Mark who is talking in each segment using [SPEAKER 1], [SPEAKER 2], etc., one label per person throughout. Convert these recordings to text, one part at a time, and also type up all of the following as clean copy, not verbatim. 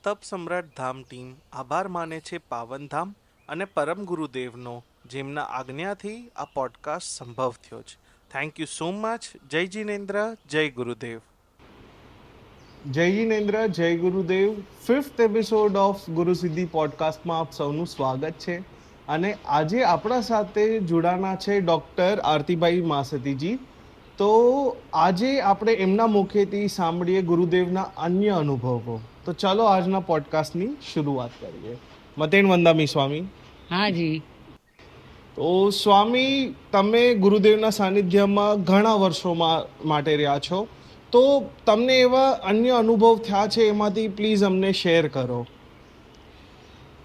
[SPEAKER 1] તપ સમ્રાટ ધામ ટીમ આભાર માને છે પાવનધામ અને પરમ ગુરુદેવનો, જેમના આજ્ઞાથી આ પોડકાસ્ટ સંભવ થયો છે. Thank you so much. જય જિનેન્દ્ર, જય ગુરુદેવ.
[SPEAKER 2] જય જિનેન્દ્ર, જય ગુરુદેવ. 5th એપિસોડ ઓફ ગુરુ સિદ્ધિ પોડકાસ્ટમાં આપ સૌનું સ્વાગત છે. અને આજે આપણા સાથે જોડાના છે ડૉક્ટર આરતીભાઈ માસતીજી. તો આજે આપણે એમના મુખેથી સાંભળીએ ગુરુદેવના અન્ય અનુભવો. તો ચાલો આજના પોડકાસ્ટની શરૂઆત કરીએ. મતેન વંદામી સ્વામી.
[SPEAKER 3] હા જી.
[SPEAKER 2] તો સ્વામી, તમે ગુરુદેવના સાનિધ્યમાં ઘણા વર્ષોમાં માટે રહ્યા છો. તો તમને એવા અન્ય અનુભવ થયા છે, એમાંથી પ્લીઝ અમને શેર કરો.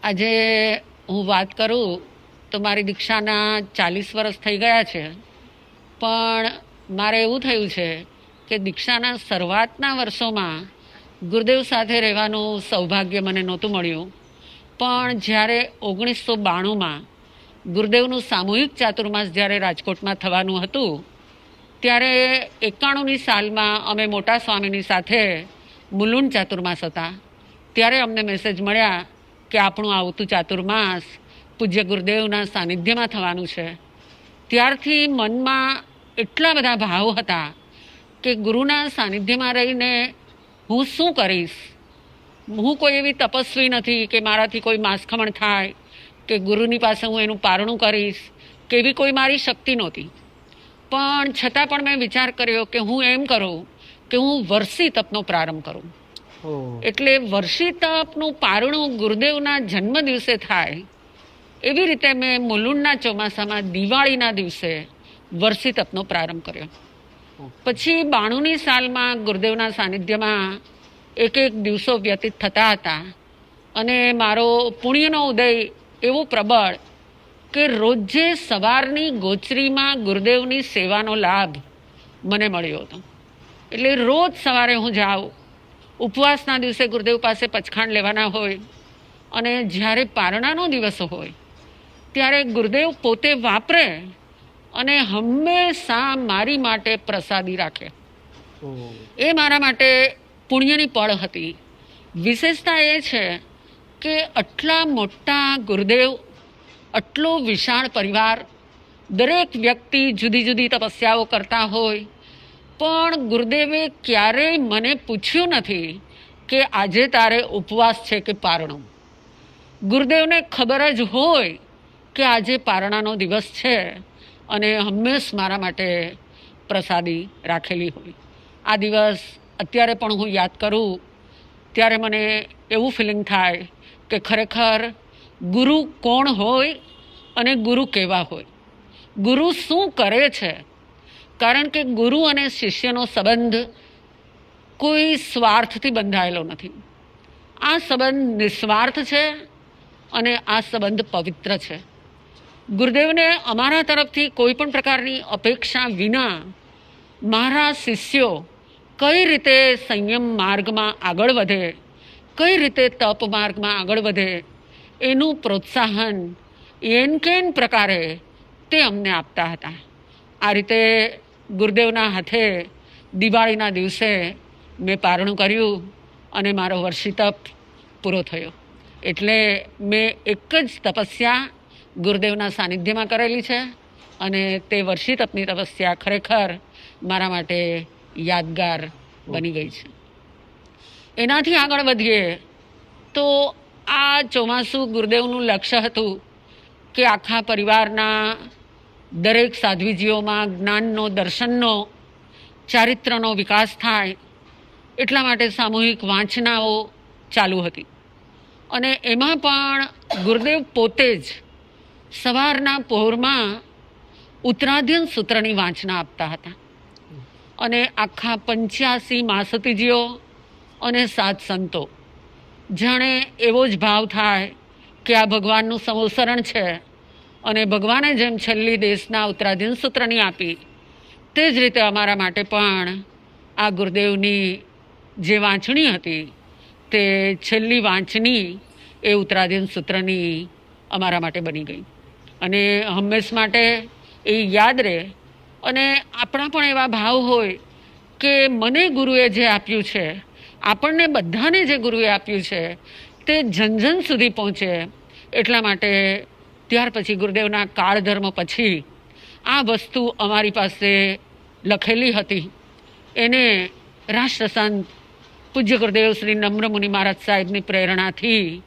[SPEAKER 3] આજે હું વાત કરું તો મારી દીક્ષાના 40 વર્ષ થઈ ગયા છે. પણ મારે એવું થયું છે કે દીક્ષાના શરૂઆતના વર્ષોમાં ગુરુદેવ સાથે રહેવાનું સૌભાગ્ય મને નહોતું મળ્યું. પણ જ્યારે 1992માં ગુરુદેવનું સામૂહિક ચાતુર્માસ જ્યારે રાજકોટમાં થવાનું હતું, ત્યારે 91ની સાલમાં અમે મોટા સ્વામીની સાથે મુલુંડ ચાતુર્માસ હતા. ત્યારે અમને મેસેજ મળ્યા કે આપણું આવતું ચાતુર્માસ પૂજ્ય ગુરુદેવના સાનિધ્યમાં થવાનું છે. ત્યારથી મનમાં એટલા બધા ભાવ હતા કે ગુરુના સાનિધ્યમાં રહીને હું શું કરીશ. હું કોઈ એવી તપસ્વી નથી કે મારાથી કોઈ માસખમણ થાય કે ગુરુની પાસે હું એનું પારણું કરીશ, કે એવી કોઈ મારી શક્તિ નહોતી. પણ છતાં પણ મેં વિચાર કર્યો કે હું એમ કરું કે હું વર્ષી તપનો પ્રારંભ કરું. એટલે વર્ષી તપનું પારણું ગુરુદેવના જન્મ દિવસે થાય એવી રીતે મેં મુલુંડના ચોમાસામાં દિવાળીના દિવસે વર્ષી તપનો પ્રારંભ કર્યો. પછી 92ની સાલમાં ગુરુદેવના સાનિધ્યમાં એક દિવસો વ્યતીત થતા હતા અને મારો પુણ્યનો ઉદય એવો પ્રબળ કે રોજે સવારની ગોચરીમાં ગુરુદેવની સેવાનો લાભ મને મળ્યો હતો. એટલે રોજ સવારે હું જાઉં, ઉપવાસના દિવસે ગુરુદેવ પાસે પચખાંડ લેવાના હોય, અને જ્યારે પારણાનો દિવસ હોય ત્યારે ગુરુદેવ પોતે વાપરે અને હંમેશા મારી માટે પ્રસાદી રાખે. એ મારા માટે પુણ્યની પળ હતી. વિશેષતા એ છે કે આટલા મોટા ગુરુદેવ, આટલો વિશાળ પરિવાર, દરેક વ્યક્તિ જુદી જુદી તપસ્યાઓ કરતા હોય, પણ ગુરુદેવે ક્યારેય મને પૂછ્યું નથી કે આજે તારે ઉપવાસ છે કે પારણો. ગુરુદેવને ખબર જ હોય કે આજે પારણાનો દિવસ છે અને હંમેશ મારા માટે પ્રસાદી રાખેલી હોય. આ દિવસ અત્યારે પણ હું યાદ કરું ત્યારે મને એવું ફિલિંગ થાય કે ખરેખર ગુરુ કોણ હોય અને ગુરુ કેવા હોય, ગુરુ શું કરે છે. કારણ કે ગુરુ અને શિષ્યનો સંબંધ કોઈ સ્વાર્થથી બંધાયેલો નથી. આ સંબંધ નિસ્વાર્થ છે અને આ સંબંધ પવિત્ર છે. ગુરુદેવને અમારા તરફથી કોઈ પણ પ્રકારની અપેક્ષા વિના મારા શિષ્યો કઈ રીતે સંયમ માર્ગમાં આગળ વધે, કઈ રીતે તપ માર્ગમાં આગળ વધે, એનું પ્રોત્સાહન એન કેન પ્રકારે તે અમને આપતા હતા. આ રીતે ગુરુદેવના હાથે દિવાળીના દિવસે મેં પારણું કર્યું અને મારો વર્ષી તપ પૂરો થયો. એટલે મેં એક જ તપસ્યા ગુરુદેવના સાનિધ્યમાં કરેલી છે અને તે વર્ષી તપની તપસ્યા ખરેખર મારા માટે યાદગાર બની ગઈ છે. એનાથી આગળ વધીએ તો આ ચોમાસું ગુરુદેવનું લક્ષ્ય હતું કે આખા પરિવારના દરેક સાધ્વીજીઓમાં જ્ઞાનનો, દર્શનનો, ચારિત્રનો વિકાસ થાય. એટલા માટે સામૂહિક વાંચનાઓ ચાલુ હતી. અને એમાં પણ ગુરુદેવ પોતે જ સવારના પહોરમાં ઉત્તરાધ્યન સૂત્રની વાંચના આપતા હતા. અને આખા 85 માસતીજીઓ અને 7 સંતો, જાણે એવો જ ભાવ થાય કે આ ભગવાનનું સંવત્સરણ છે અને ભગવાને જેમ છેલ્લી દેશના ઉત્તરાધીન સૂત્રની આપી, તે જ રીતે અમારા માટે પણ આ ગુરુદેવની જે વાંચણી હતી તે છેલ્લી વાંચની એ ઉત્તરાધીન સૂત્રની અમારા માટે બની ગઈ. અને હંમેશ માટે એ યાદ રહે. અને આપણા પણ એવા ભાવ હોય કે મને ગુરુએ જે આપ્યું છે આપણને બધાને જે ગુરુએ આપ્યું છે તે જન જન સુધી પહોંચે એટલા માટે ત્યાર પછી ગુરુદેવના કાળધર્મ પછી આ વસ્તુ અમારી પાસે લખેલી હતી. એને રાષ્ટ્રસંત પૂજ્ય ગુરુદેવ શ્રી નમ્રમુનિ મહારાજ સાહેબની પ્રેરણાથી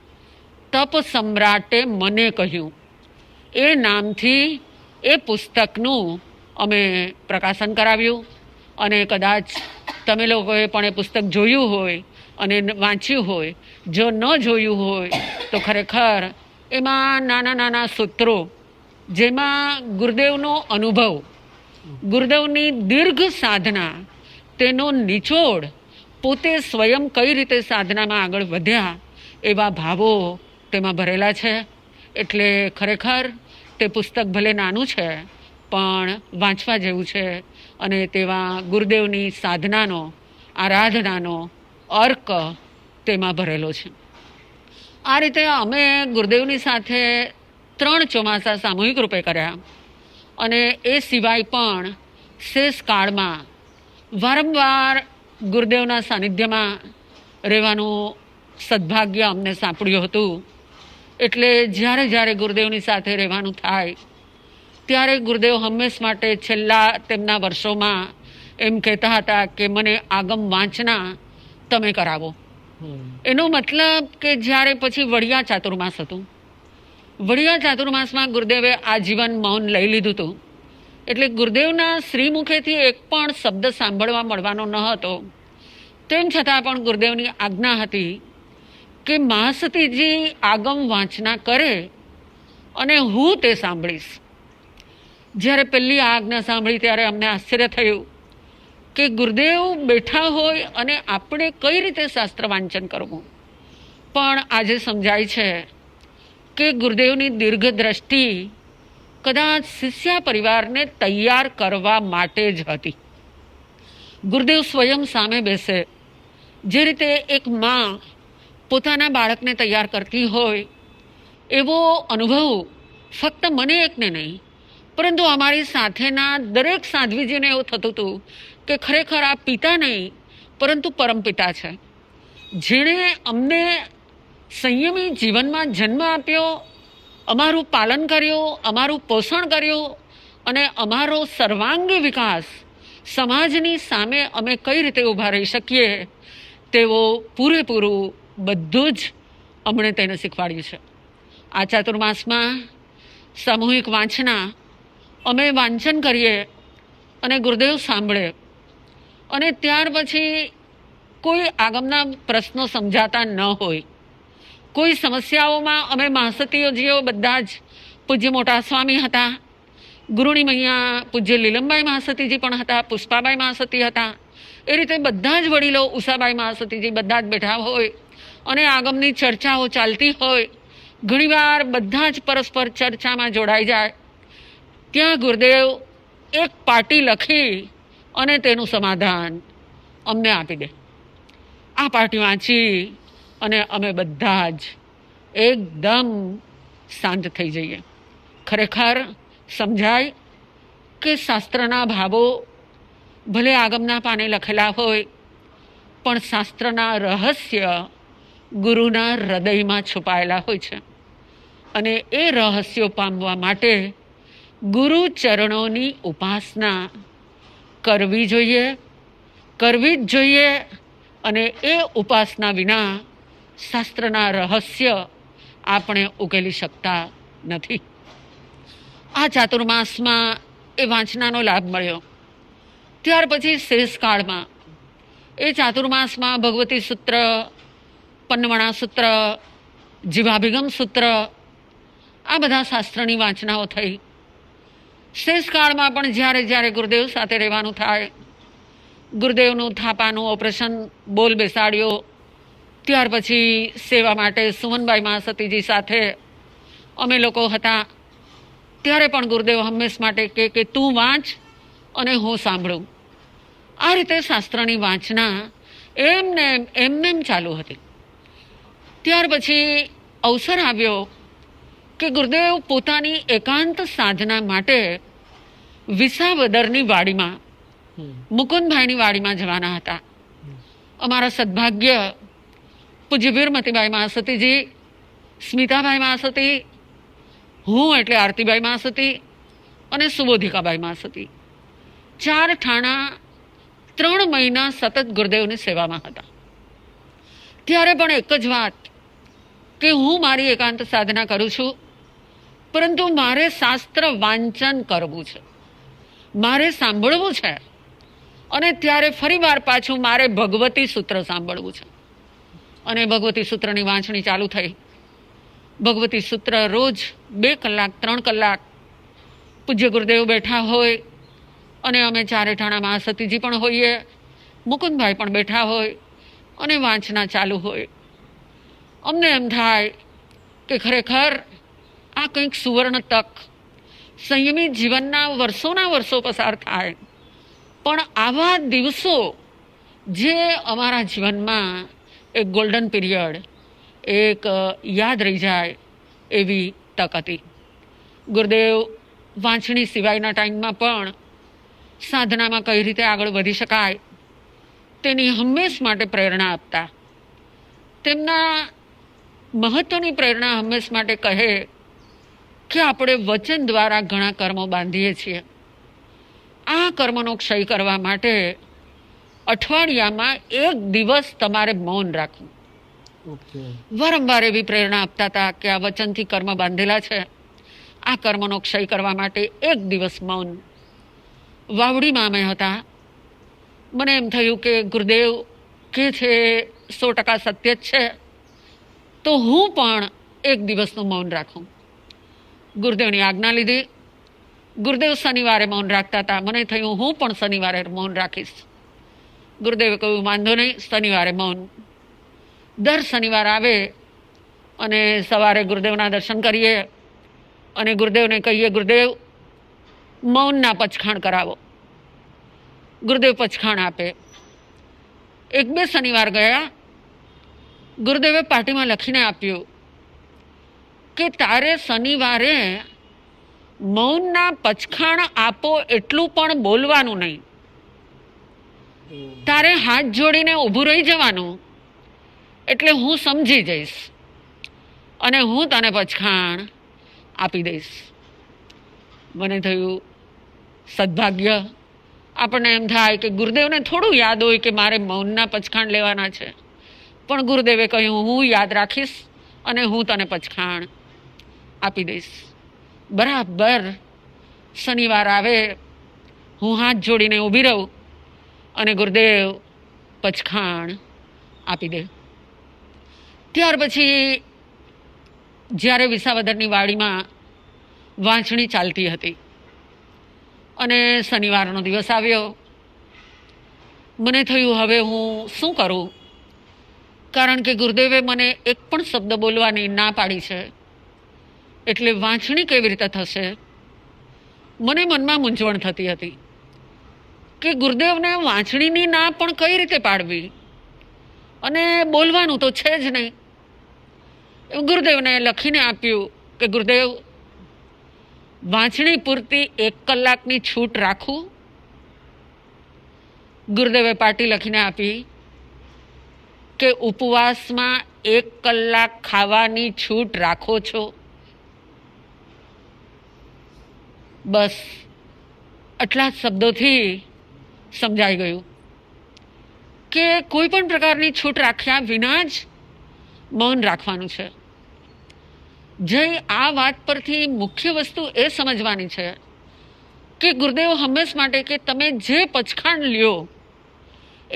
[SPEAKER 3] તપ સમ્રાટે મને કહ્યું એ નામથી એ પુસ્તકનું અમે પ્રકાશન કરાવ્યું. અને કદાચ તમે લોકોએ પણ એ પુસ્તક જોયું હોય અને વાંચ્યું હોય. જો ન જોયું હોય તો ખરેખર એમાં નાના નાના સૂત્રો, જેમાં ગુરુદેવનો અનુભવ, ગુરુદેવની દીર્ઘ સાધના, તેનો નિચોડ, પોતે સ્વયં કઈ રીતે સાધનામાં આગળ વધ્યા એવા ભાવો તેમાં ભરેલા છે. એટલે ખરેખર તે પુસ્તક ભલે નાનું છે પણ વાંચવા જેવું છે. અને તેવા ગુરુદેવની સાધનાનો, આરાધનાનો અર્ક તેમાં ભરેલો છે. આ રીતે અમે ગુરુદેવની સાથે 3 ચોમાસા સામૂહિક રૂપે કર્યા. અને એ સિવાય પણ શેષ કાળમાં વારંવાર ગુરુદેવના સાનિધ્યમાં રહેવાનું સદભાગ્ય અમને સાંપડ્યું હતું. એટલે જ્યારે જ્યારે ગુરુદેવની સાથે રહેવાનું થાય ત્યારે ગુરુદેવ હંમેશ માટે છેલ્લા તેમના વર્ષોમાં એમ કહેતા હતા કે મને આગમ વાંચના તમે કરાવો. એનો મતલબ કે જ્યારે પછી વડિયા ચાતુર્માસ હતું, વડિયા ચાતુર્માસમાં ગુરુદેવે આજીવન મૌન લઈ લીધું હતું. એટલે ગુરુદેવના શ્રી મુખેથી એક પણ શબ્દ સાંભળવા મળવાનો ન હતો. તેમ છતાં પણ ગુરુદેવની આજ્ઞા હતી કે મહાસતીજી આગમ વાંચના કરે અને હું તે સાંભળીશ. જ્યારે પહેલી આ આજ્ઞા સાંભળી ત્યારે અમને આશ્ચર્ય થયું કે ગુરુદેવ બેઠા હોય અને આપણે કઈ રીતે શાસ્ત્ર વાંચન કરવું. પણ આજે સમજાય છે કે ગુરુદેવની દીર્ઘ દ્રષ્ટિ કદાચ શિષ્ય પરિવારને તૈયાર કરવા માટે જ હતી. ગુરુદેવ સ્વયં સામે બેસે, જે રીતે એક મા પોતાના બાળકને તૈયાર કરતી હોય એવો અનુભવ ફક્ત મને એકને નહીં પરંતુ અમારી સાથેના દરેક સાધ્વીજીને એવું થતું હતું કે ખરેખર આ પિતા નહીં પરંતુ પરમપિતા છે, જેણે અમને સંયમી જીવનમાં જન્મ આપ્યો, અમારું પાલન કર્યું, અમારું પોષણ કર્યું અને અમારો સર્વાંગી વિકાસ સમાજની સામે અમે કઈ રીતે ઊભા રહી શકીએ તેવો પૂરેપૂરું બધું જ અમણે તેને શીખવાડ્યું છે. આ ચાતુર્માસમાં સામૂહિક વાંચના અમે વાંચન કરીએ અને ગુરુદેવ સાંભળે. અને ત્યાર પછી કોઈ આગમના પ્રશ્નો સમજાતા ન હોય, કોઈ સમસ્યાઓમાં અમે મહાસતીઓજીઓ બધા જ પૂજ્ય મોટા સ્વામી હતા, ગુરુણી મૈયા પૂજ્ય લીલમબાઈ મહાસતીજી પણ હતા, પુષ્પાબાઈ મહાસતી હતા. એ રીતે બધા જ વડીલો, ઉષાબાઈ મહાસતીજી બધા જ બેઠા હોય અને આગમની ચર્ચાઓ ચાલતી હોય. ઘણીવાર બધા જ પરસ્પર ચર્ચામાં જોડાઈ જાય. ત્યાં ગુરુદેવ એક પાટી લખી અને તેનું સમાધાન અમને આપી દે. આ પાટી વાંચી અને અમે બધા જ એકદમ શાંત થઈ જઈએ. ખરેખર સમજાય કે શાસ્ત્રના ભાવો ભલે આગમના પાને લખેલા હોય પણ શાસ્ત્રના રહસ્ય ગુરુના હૃદયમાં છુપાયેલા હોય છે. અને એ રહસ્યો પામવા માટે ગુરુ ચરણોની ઉપાસના કરવી જોઈએ, કરવી જ જોઈએ. અને એ ઉપાસના વિના શાસ્ત્રના રહસ્ય આપણે ઉકેલી શકતા નથી. આ ચાતુર્માસમાં એ વાંચનાનો લાભ મળ્યો. ત્યાર પછી શેષકાળમાં એ ચાતુર્માસમાં ભગવતી સૂત્ર, પન્નવણા સૂત્ર, જીવાભિગમ સૂત્ર, આ બધા શાસ્ત્રની વાંચનાઓ થઈ. શેષકાળમાં પણ જ્યારે જ્યારે ગુરુદેવ સાથે રહેવાનું થાય, ગુરુદેવનું થાપાનું ઓપરેશન બોલ બેસાડ્યો. ત્યાર પછી સેવા માટે સુમનબાઈ મહાસતીજી સાથે અમે લોકો હતા. ત્યારે પણ ગુરુદેવ હંમેશ માટે કે તું વાંચ અને હું સાંભળું. આ રીતે શાસ્ત્રની વાંચના એમને ચાલુ હતી. ત્યાર પછી અવસર આવ્યો કે ગુરુદેવ પોતાની એકાંત સાધના માટે વિસાવદરની વાડીમાં, મુકુંદભાઈની વાડીમાં જવાના હતા. અમારા સદભાગ્ય પૂજ્ય વીરમતીબાઈ મહાસતીજી, સ્મિતાભાઈ મહાસતી, હું એટલે આરતીબાઈ મહાસતી અને સુબોધિકાબાઈ મહાસતી, 4 ઠાણા 3 મહિના સતત ગુરુદેવની સેવામાં હતા. ત્યારે પણ એક જ વાત કે હું મારી એકાંત સાધના કરું છું, પરંતુ મારે શાસ્ત્ર વાંચન કરવું છે, મારે સાંભળવું છે, અને ત્યારે ફરીવાર પાછું મારે ભગવતી સૂત્ર સાંભળવું છે. અને ભગવતી સૂત્રની વાંચણી ચાલુ થઈ. ભગવતી સૂત્ર રોજ 2 કલાક 3 કલાક પૂજ્ય ગુરુદેવ બેઠા હોય અને અમે 4 ઠાણા મહાસતીજી પણ હોઈએ, મુકુંદભાઈ પણ બેઠા હોય અને વાંચના ચાલુ હોય. અમને એમ થાય કે ખરેખર આ કંઈક સુવર્ણ તક, સંયમી જીવનના વર્ષોના વર્ષો પસાર થાય, પણ આવા દિવસો જે અમારા જીવનમાં એક ગોલ્ડન પીરિયડ, એક યાદ રહી જાય એવી તક હતી. ગુરુદેવ વાંચણી સિવાયના ટાઈમમાં પણ સાધનામાં કઈ રીતે આગળ વધી શકાય તેની હંમેશ માટે પ્રેરણા આપતા. તેમના મહત્વની પ્રેરણા હંમેશ માટે કહે કે આપણે વચન દ્વારા ઘણા કર્મો બાંધીએ છીએ. આ કર્મનો ક્ષય કરવા માટે અઠવાડિયામાં 1 દિવસ તમારે મૌન રાખવું. વારંવાર એવી પ્રેરણા આપતા હતા કે આ વચનથી કર્મ બાંધેલા છે, આ કર્મનો ક્ષય કરવા માટે 1 દિવસ મૌન. વાવડીમાં અમે હતા. મને એમ થયું કે ગુરુદેવ કે છે 100% સત્ય જ છે, તો હું પણ 1 દિવસનું મૌન રાખું. ગુરુદેવની આજ્ઞા લીધી. ગુરુદેવ શનિવારે મૌન રાખતા હતા. મને થયું હું પણ શનિવારે મૌન રાખીશ. ગુરુદેવે કહ્યું વાંધો નહીં, શનિવારે મૌન. દર શનિવાર આવે અને સવારે ગુરુદેવના દર્શન કરીએ અને ગુરુદેવને કહીએ ગુરુદેવ મૌનના પચખાણ કરાવો. ગુરુદેવ પચખાણ આપે. 1-2 શનિવાર ગયા. ગુરુદેવે પાટીમાં લખીને આપ્યું કે તારે શનિવારે મૌનના પચખાણ આપો એટલું પણ બોલવાનું નહીં. તારે હાથ જોડીને ઊભું રહી જવાનું, એટલે હું સમજી જઈશ અને હું તને પચખાણ આપી દઈશ. મને થયું સદભાગ્ય. આપણને એમ થાય કે ગુરુદેવને થોડું યાદ હોય કે મારે મૌનના પચખાણ લેવાના છે, પણ ગુરુદેવે કહ્યું હું યાદ રાખીશ અને હું તને પચખાણ આપી દઈશ. બરાબર શનિવાર આવે, હું હાથ જોડીને ઊભી રહું અને ગુરુદેવ પચખાણ આપી દે. ત્યાર પછી જ્યારે વિસાવદરની વાડીમાં વાંચણી ચાલતી હતી અને શનિવારનો દિવસ આવ્યો, મને થયું હવે હું શું કરું, કારણ કે ગુરુદેવે મને એક પણ શબ્દ બોલવાની ના પાડી છે, એટલે વાંચણી કેવી રીતે થશે. મને મનમાં મૂંઝવણ થતી હતી કે ગુરુદેવને વાંચણીની ના પણ કઈ રીતે પાડવી, અને બોલવાનું તો છે જ નહીં. ગુરુદેવને લખીને આપ્યું કે ગુરુદેવ વાંચણી પૂરતી 1 કલાકની છૂટ રાખું. ગુરુદેવે પાટી લખીને આપી કે ઉપવાસમાં 1 કલાક ખાવાની છૂટ રાખો છો. બસ આટલા જ શબ્દોથી સમજાઈ ગયું કે કોઈ પણ પ્રકારની છૂટ રાખ્યા વિના જ મૌન રાખવાનું છે. જય આ વાત પરથી મુખ્ય વસ્તુ એ સમજવાની છે કે ગુરુદેવ હંમેશ માટે કે તમે જે પચખાણ લ્યો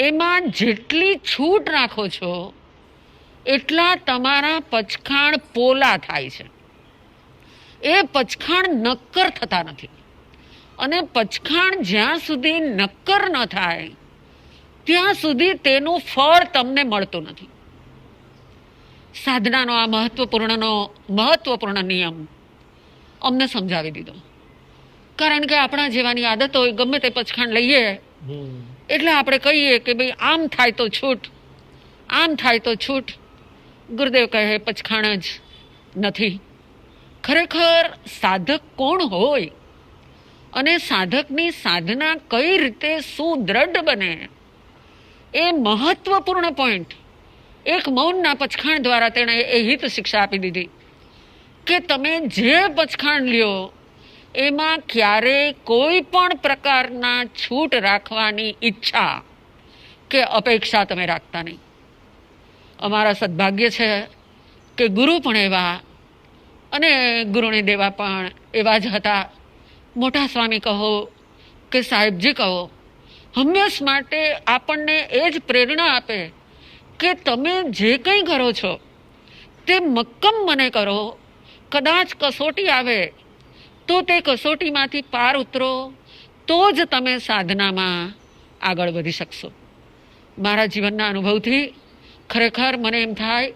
[SPEAKER 3] એમાં જેટલી છૂટ રાખો છો એટલા તમારા પચખાણ પોલા થાય છે. એ પચખાણ નક્કર થતા નથી, અને પચખાણ જ્યાં સુધી નક્કર ન થાય ત્યાં સુધી તેનું ફળ તમને મળતું નથી. સાધનાનો આ મહત્વપૂર્ણ નિયમ અમને સમજાવી દીધો. કારણ કે આપણા જેવાની આદત હોય, ગમે તે પચખાણ લઈએ એટલે આપણે કહીએ કે ભાઈ આમ થાય તો છૂટ, આમ થાય તો છૂટ. ગુરુદેવ કહે પચખાણ જ નથી. ખરેખર સાધક કોણ હોય અને સાધકની સાધના કઈ રીતે સુદ્રઢ બને એ મહત્વપૂર્ણ પોઈન્ટ એક મૌનના પચખાણ દ્વારા તેણે એ હિત શિક્ષા આપી દીધી કે તમે જે પચખાણ લ્યો એમાં ક્યારેય કોઈ પણ પ્રકારના છૂટ રાખવાની ઈચ્છા કે અપેક્ષા તમે રાખતા નહીં. અમારા સદભાગ્ય છે કે ગુરુ પણ એવા અને ગુરુની દેવા પણ એવા જ હતા. મોટા સ્વામી કહો કે સાહેબજી કહો, હંમેશ માટે આપણને એ જ પ્રેરણા આપે કે તમે જે કંઈ કરો છો તે મક્કમ મને કરો. કદાચ કસોટી આવે તો તે કસોટીમાંથી પાર ઉતરો તો જ તમે સાધનામાં આગળ વધી શકશો. મારા જીવનના અનુભવથી ખરેખર મને એમ થાય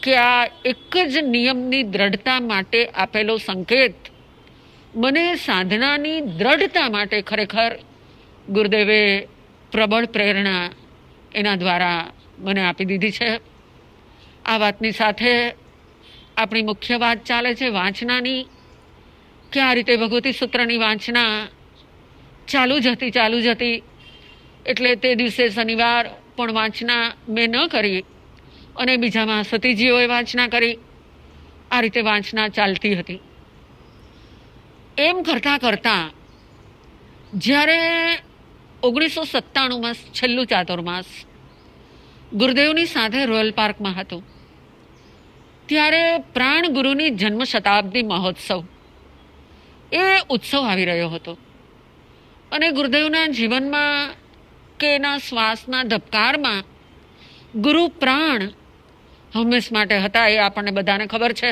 [SPEAKER 3] કે આ એક જ નિયમની દ્રઢતા માટે આપેલો સંકેત મને સાધનાની દ્રઢતા માટે ખરેખર ગુરુદેવે પ્રબળ પ્રેરણા એના દ્વારા મને આપી દીધી છે. આ વાતની સાથે આપણી મુખ્ય વાત ચાલે છે વાંચનાની, કે આ રીતે ભગવતી સૂત્રની વાંચના ચાલુ જ હતી. એટલે તે દિવસે શનિવાર પણ વાંચના મેં ન કરી અને બીજામાં સતીજીઓએ વાંચના કરી. આ રીતે વાંચના ચાલતી હતી. એમ કરતાં કરતાં જ્યારે 1997માં છેલ્લું ચાતુર્માસ ગુરુદેવની સાથે રોયલ પાર્કમાં હતું, ત્યારે પ્રાણ ગુરુની જન્મ શતાબ્દી મહોત્સવ એ ઉત્સવ આવી રહ્યો હતો અને ગુરુદેવના જીવનમાં કે એના શ્વાસના ધબકારમાં ગુરુ પ્રાણ હંમેશ માટે હતા એ આપણને બધાને ખબર છે.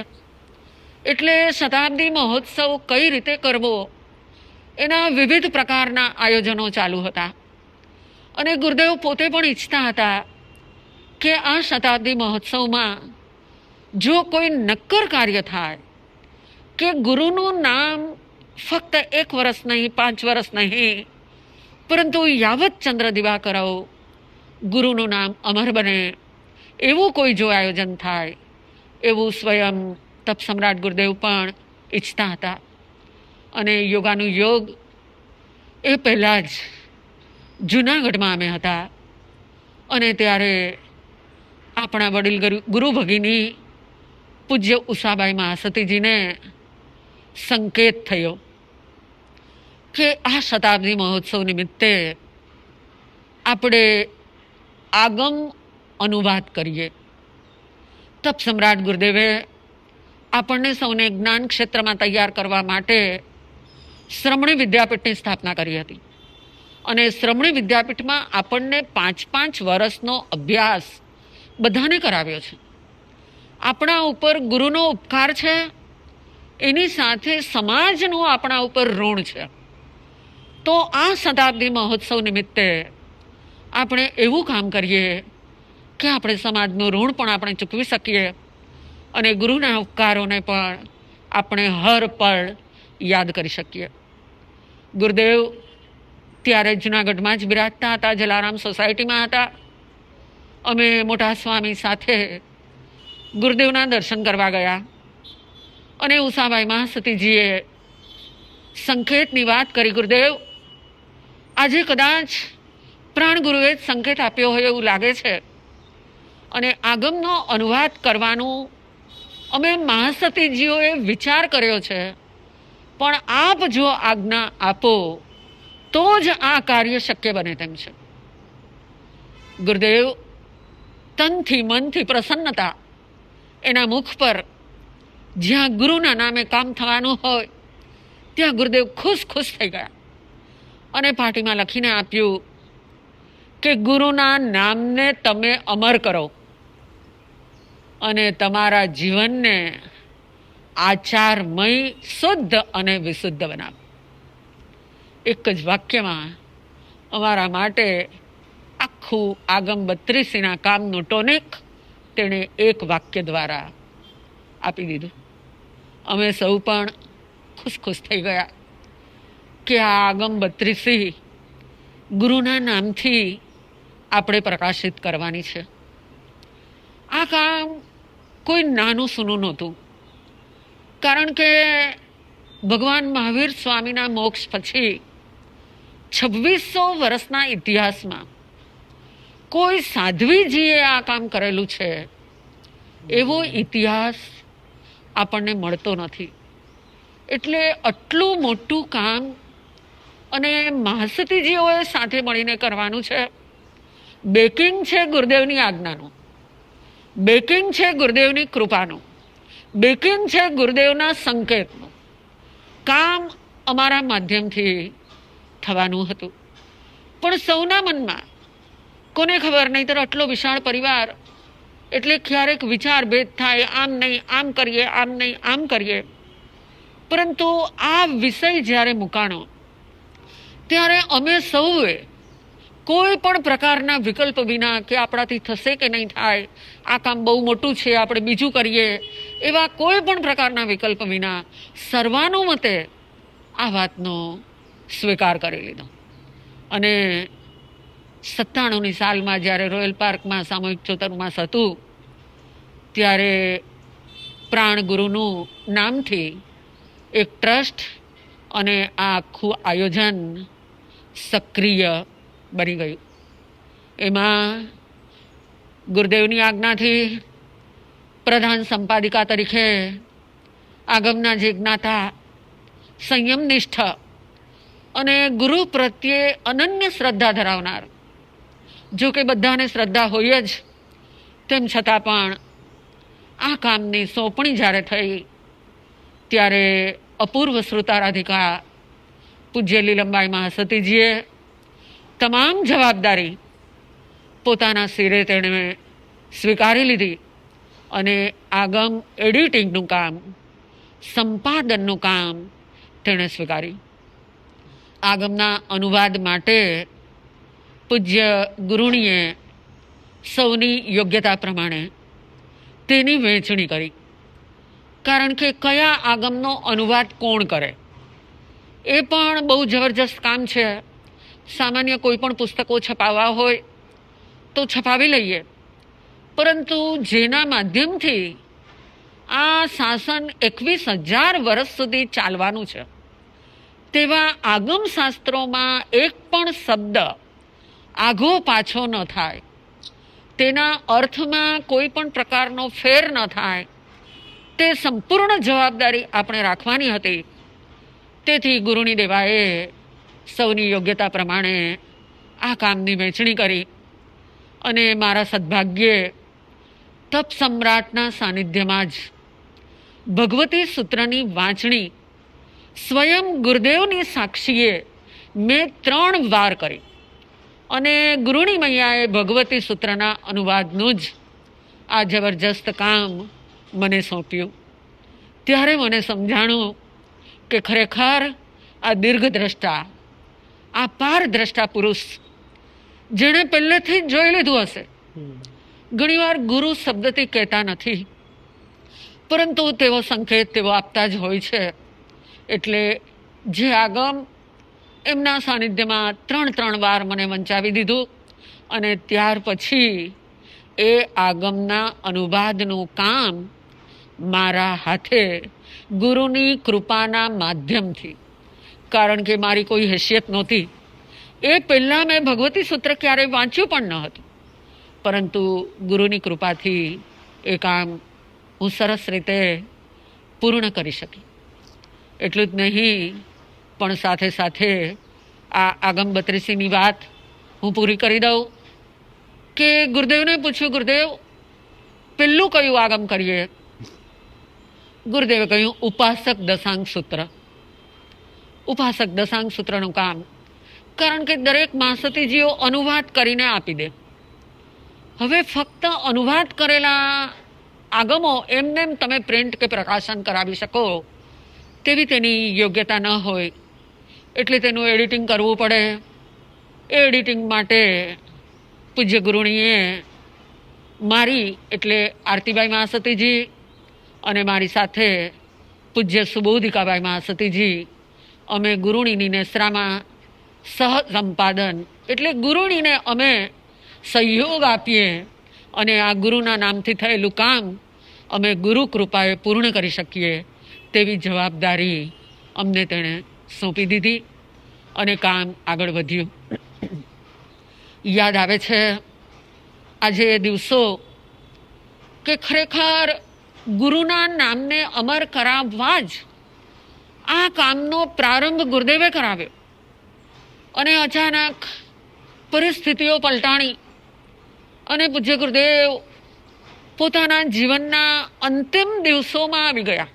[SPEAKER 3] એટલે શતાબ્દી મહોત્સવ કઈ રીતે કરવો એના વિવિધ પ્રકારના આયોજનો ચાલુ હતા અને ગુરુદેવ પોતે પણ ઈચ્છતા હતા કે આ શતાબ્દી મહોત્સવમાં જો કોઈ નક્કર કાર્ય થાય કે ગુરુનું નામ ફક્ત 1 વર્ષ નહીં, 5 વર્ષ નહીં, પરંતુ યાવત ચંદ્ર દિવાકરો ગુરુનું નામ અમર બને એવું કોઈ જો આયોજન થાય, એવું સ્વયં તપ સમ્રાટ ગુરુદેવ પણ ઈચ્છતા હતા. અને યોગાનું યોગ એ પહેલાં જ જૂનાગઢમાં અમે હતા અને ત્યારે આપણા વડીલ ગુરુ ભગીની પૂજ્ય ઉષાબાઈ મહાસતીજીને સંકેત થયો કે આ શતાબ્દી મહોત્સવ નિમિત્તે આપણે આગમ અનુવાદ કરીએ. તપ સમ્રાટ ગુરુદેવે આપણને સૌને જ્ઞાન ક્ષેત્રમાં તૈયાર કરવા માટે શ્રમણી વિદ્યાપીઠની સ્થાપના કરી હતી અને શ્રમણી વિદ્યાપીઠમાં આપણને 5-5 વર્ષનો અભ્યાસ બધાને કરાવ્યો છે. આપણા ઉપર ગુરુનો ઉપકાર છે, એની સાથે સમાજનું આપણા ઉપર ઋણ છે. તો આ શતાબ્દી મહોત્સવ નિમિત્તે આપણે એવું કામ કરીએ કે આપણે સમાજનું ઋણ પણ આપણે ચૂકવી શકીએ અને ગુરુના ઉપકારોને પણ આપણે હર પળ યાદ કરી શકીએ. ગુરુદેવ ત્યારે જૂનાગઢમાં જ બિરાજતા હતા, જલારામ સોસાયટીમાં હતા. અમે મોટા સ્વામી સાથે ગુરુદેવના દર્શન કરવા ગયા અને ઉષાબાઈ મહાસતીજીએ સંકેતની વાત કરી. ગુરુદેવ, આજે કદાચ પ્રાણ ગુરુએ જ સંકેત આપ્યો હોય એવું લાગે છે અને આગમનો અનુવાદ કરવાનું અમે મહાસતીજીઓએ વિચાર કર્યો છે, પણ આપ જો આજ્ઞા આપો તો જ આ કાર્ય શક્ય બને તેમ છે. ગુરુદેવ તનથી મનથી પ્રસન્નતા એના મુખ પર, જ્યાં ગુરુના નામે કામ થવાનું હોય ત્યાં ગુરુદેવ ખુશ થઈ ગયા અને પાટીમાં લખીને આપ્યું કે ગુરુના નામને તમે અમર કરો અને તમારા જીવનને આચારમય, શુદ્ધ અને વિશુદ્ધ બનાવો. એક જ વાક્યમાં અમારા માટે આખું આગમ 32ના કામનું ટોનિક તેણે એક વાક્ય દ્વારા આપી દીધું. અમે સૌ પણ ખુશ થઈ ગયા કે આ આગમ 32 ગુરુના નામથી આપણે પ્રકાશિત કરવાની છે. આ કામ કોઈ નાનું સૂનું નહોતું, કારણ કે ભગવાન મહાવીર સ્વામીના મોક્ષ પછી 2600 વર્ષના ઇતિહાસમાં કોઈ સાધ્વીજીએ આ કામ કરેલું છે એવો ઇતિહાસ આપણને મળતો નથી. એટલે આટલું મોટું કામ અને મહાસતીજીઓએ સાથે મળીને કરવાનું છે. બેકિંગ છે ગુરુદેવની આજ્ઞાનું, બેકિંગ છે ગુરુદેવની કૃપાનું, બેકિંગ છે ગુરુદેવના સંકેતનું. કામ અમારા માધ્યમથી થવાનું હતું, પણ સૌના મનમાં કોને ખબર, નહીંતર આટલો વિશાળ પરિવાર એટલે ક્યારેક વિચાર ભેદ થાય, આમ નહીં આમ કરીએ, આમ નહીં આમ કરીએ. પરંતુ આ વિષય જ્યારે મુકાણો ત્યારે અમે સૌએ કોઈ પણ પ્રકારના વિકલ્પ વિના કે આપણાથી થશે કે નહીં થાય, આ કામ બહુ મોટું છે આપણે બીજું કરીએ, એવા કોઈ પણ પ્રકારના વિકલ્પ વિના સર્વાનુમતે આ વાતનો સ્વીકાર કરી લીધો. અને 97ની સાલમાં જ્યારે રોયલ પાર્કમાં સામૂહિક ચોતરમાસ હતું ત્યારે પ્રાણગુરુનું નામથી એક ટ્રસ્ટ અને આ આખું આયોજન સક્રિય બની ગયું. એમાં ગુરુદેવની આજ્ઞાથી પ્રધાન સંપાદિકા તરીકે આગમના જે જ્ઞાતા, સંયમનિષ્ઠ અને ગુરુ પ્રત્યે અનન્ય શ્રદ્ધા ધરાવનાર, જો કે બધાને શ્રદ્ધા હોય જ, તેમ છતાં પણ આ કામની સોંપણી જ્યારે થઈ ત્યારે અપૂર્વ શ્રુતારાધિકા પૂજ્ય લીલમબાઈ મહાસતીજીએ તમામ જવાબદારી પોતાના શિરે તેણે સ્વીકારી લીધી અને આગમ એડિટિંગનું કામ, સંપાદનનું કામ તેણે સ્વીકાર્યું. આગમના અનુવાદ માટે પૂજ્ય ગુરુણીએ સૌની યોગ્યતા પ્રમાણે તેની વહેંચણી કરી. કારણ કે કયા આગમનો અનુવાદ કોણ કરે એ પણ બહુ જબરજસ્ત કામ છે. સામાન્ય કોઈ પણ પુસ્તકો છપાવવા હોય તો છપાવી લઈએ, પરંતુ જેના માધ્યમથી આ શાસન 21,000 વર્ષ સુધી ચાલવાનું છે તેવા આગમ શાસ્ત્રોમાં એક પણ શબ્દ આઘો પાછો ન થાય, તેના અર્થમાં કોઈ પણ પ્રકારનો ફેર ન થાય, તે સંપૂર્ણ જવાબદારી આપણે રાખવાની હતી. તેથી ગુરુની દેવાએ સૌની યોગ્યતા પ્રમાણે આ કામની વહેંચણી કરી અને મારા સદભાગ્યે તપ સમ્રાટના સાનિધ્યમાં જ ભગવતી સૂત્રની વાંચણી સ્વયં ગુરુદેવની સાક્ષીએ મેં 3 વાર કરી અને ગુરુની મૈયાએ ભગવતી સૂત્રના અનુવાદનું જ આ જબરજસ્ત કામ મને સોંપ્યું. ત્યારે મને સમજાણું કે ખરેખર આ દીર્ઘદ્રષ્ટા, આ પારદ્રષ્ટા પુરુષ જેણે પહેલેથી જ જોઈ લીધું હશે. ઘણીવાર ગુરુ શબ્દથી કહેતા નથી, પરંતુ તેવો સંકેત તેઓ આપતા જ હોય છે. એટલે જે આગમ એમના સાનિધ્યમાં 3 વાર મને વંચાવી દીધું અને ત્યાર પછી એ આગમના અનુવાદનું કામ મારા હાથે ગુરુની કૃપાના માધ્યમથી, કારણ કે મારી કોઈ હેસિયત નહોતી, એ પહેલાં મેં ભગવતી સૂત્ર ક્યારેય વાંચ્યું પણ ન હતું, પરંતુ ગુરુની કૃપાથી એ કામ હું સરસ રીતે પૂર્ણ કરી શકી. એટલું જ નહીં, પણ સાથે સાથે આ આગમ 32ની વાત હું પૂરી કરી દઉં કે ગુરુદેવને પૂછ્યું, ગુરુદેવ પેલું કયું આગમ કરીએ? ગુરુદેવે કહ્યું ઉપાસક દશાંગ સૂત્ર. ઉપાસક દશાંગ સૂત્રનું કામ, કારણ કે દરેક મહાસતીજીઓ અનુવાદ કરીને આપી દે. હવે ફક્ત અનુવાદ કરેલા આગમો એમને તમે પ્રિન્ટ કે પ્રકાશન કરાવી શકો તેવી તેની યોગ્યતા ન હોય, એટલે તેનું એડિટિંગ કરવું પડે. એ એડિટિંગ માટે પૂજ્ય ગુરુણીએ મારી એટલે આરતીબાઈ મહાસતીજી અને મારી સાથે પૂજ્ય સુબોધિકાબાઈ મહાસતીજી, અમે ગુરુણીની નેસરામાં સહ સંપાદન એટલે ગુરુણીને અમે સહયોગ આપીએ અને આ ગુરુના નામથી થયેલું કામ અમે ગુરુ કૃપાએ પૂર્ણ કરી શકીએ તેવી જવાબદારી અમને તેણે સોંપી દીધી અને કામ આગળ વધ્યું. યાદ આવે છે આજે એ દિવસો કે ખરેખર ગુરુના નામને અમર કરાવવા જ આ કામનો પ્રારંભ ગુરુદેવે કરાવ્યો. અને અચાનક પરિસ્થિતિઓ પલટાણી અને પૂજ્ય ગુરુદેવ પોતાના જીવનના અંતિમ દિવસોમાં આવી ગયા.